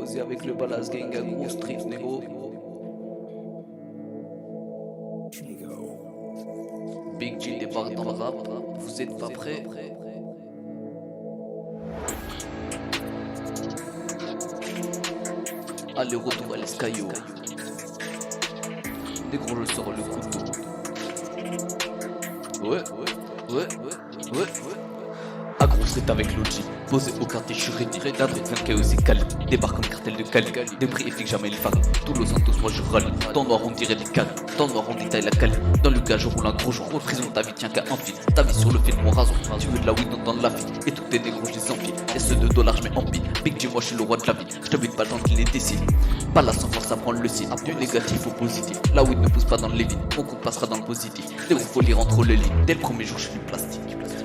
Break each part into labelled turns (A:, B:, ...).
A: Posé avec le Ballas Gang à gros street, négro. Big G débarque dans le rap, vous êtes pas prêts? Allez, retour à l'escaillot. Négro, je sors le couteau. Ouais. Agro street avec l'OG, posé au quartier, je suis ready. D'un truc 20 KO, c'est Cali. Débarque comme cartel de Cali. Des prix efficaces, jamais les farines. Tous Los Santos, moi je râle. Dans le noir, on dirait des cannes. Dans le noir, on détaille la Cali. Dans le gars, je roule un gros joint. Prison, ta vie tient qu'à un fil. Ta vie sur le fil de mon rason. Tu veux de la weed, on donne la vie. Et tous tes négros, je les enfile. Et ceux de dollars, je mets en pile. Big G, moi je suis le roi de la vie. Je te bute pas tant qu'il les décide. Pas là sans force à prendre le signe. Du négatif au positif. La weed ne pousse pas dans le lévin. Mon compte passera dans le positif. Des faut lire entre les lignes. Dès le premier jour, je suis du plastique.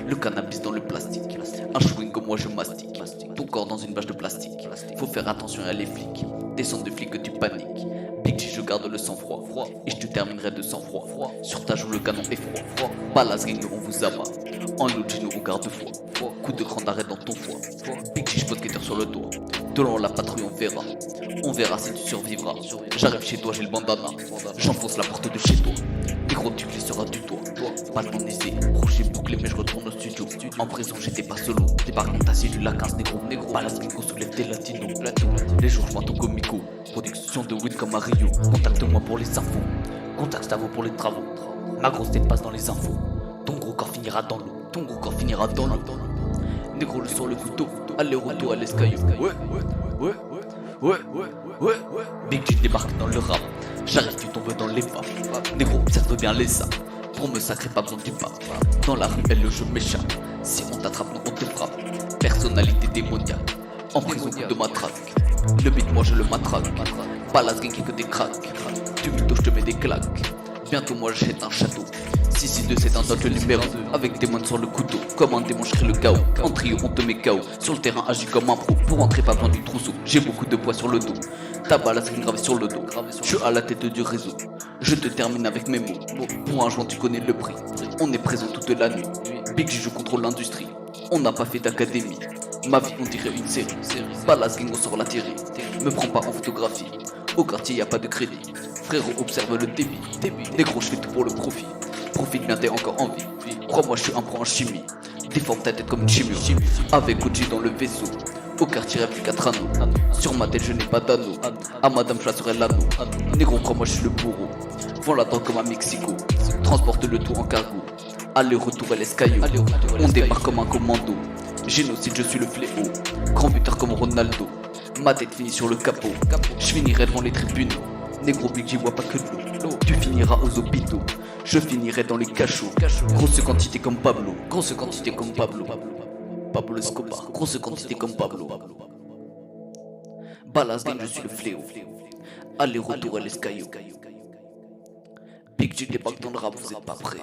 A: Le cannabis dans le plastique. Un chewing comme moi je mastique. Ton corps dans une bâche de plastique. Faut faire attention à les flics. Descendre de flics que tu paniques. Big G, je garde le sang-froid. Et je te terminerai de sang-froid. Sur ta joue, le canon est froid. Ballas Gang, on vous abat. En OG, nous on garde foi. Coup de grand arrêt dans ton foie. Big G, je pose guetteur sur le toit. De loin la patrouille, on verra. On verra si tu survivras. J'arrive chez toi, j'ai le bandana. J'enfonce la porte de chez toi. Négro, tu glisseras du toit. Pas de mon essai, projet bouclé, mais je retourne au studio. En prison, j'étais pas solo. Débarque dans ta cellule à 15 négro. Ballas Gang, on soulève des latinos. Les jours, je m'entends comico. Production de weed comme Mario. Contacte-moi pour les infos. Contacte Stavo pour les travaux. Ma grosse tête passe dans les infos. Ton gros corps finira dans l'eau. Ton gros corps finira dans l'eau. Négro, le sur le couteau. Allez, retour à l'escaillot. Ouais. Big G débarque dans le rap. J'arrive, tu tombes dans les pas. Négro, observe bien les saps. Pour me sacrer, pas besoin du pape. Dans la rue, elle le jeu m'échappe. Si on t'attrape, non, on te frappe. Personnalité démoniaque. En prison, coup de matraque. Le beat, moi je le matraque. Ballas Gang qui que des cracks. Tu mytho, je te mets des claques. Bientôt, moi j'achète un château. 662, c'est un dodge numéro. Avec des mains sur le couteau. Comme un démon, je crée le chaos. En trio, on te met KO. Sur le terrain, agis comme un pro. Pour entrer, pas besoin du trousseau. J'ai beaucoup de poids sur le dos. Ta Ballas Gang gravée sur le dos. Je suis à la tête du réseau. Je te termine avec mes mots. Pour un joint, tu connais le prix. On est présent toute la nuit. Big G, je contrôle l'industrie. On n'a pas fait d'académie. Ma vie, on dirait une série. Ballas Gang, on sort la télé. Me prends pas en photographie. Au quartier, y a pas de crédit. Frérot, observe le débit. Négro, je fais tout pour le profit. Profite bien, t'es encore en vie. Crois-moi, je suis un pro en chimie. Déforme ta tête comme une chimie. Avec OG dans le vaisseau. Au quartier, y'a plus 4 anneaux. Sur ma tête, je n'ai pas d'anneau. À madame, je serai l'anneau. Négro, crois-moi, je suis le bourreau. Vends la drogue comme à Mexico. Transporte le tout en cargo. Aller-retour à l'escaillot. On débarque comme un commando. Génocide, je suis le fléau. Grand buteur comme Ronaldo. Ma tête finit sur le capot. Je finirai devant les tribunaux. Négro, Big G voit pas que de l'eau. Tu finiras aux hôpitaux. Je finirai dans les cachots. Grosse quantité comme Pablo. Grosse quantité comme Pablo. Pablo Escobar. Grosse quantité comme Pablo. Ballas Gang, je suis le fléau. Allez, retour à l'escaillot. Big G débarque dans le rap, vous êtes pas prêts.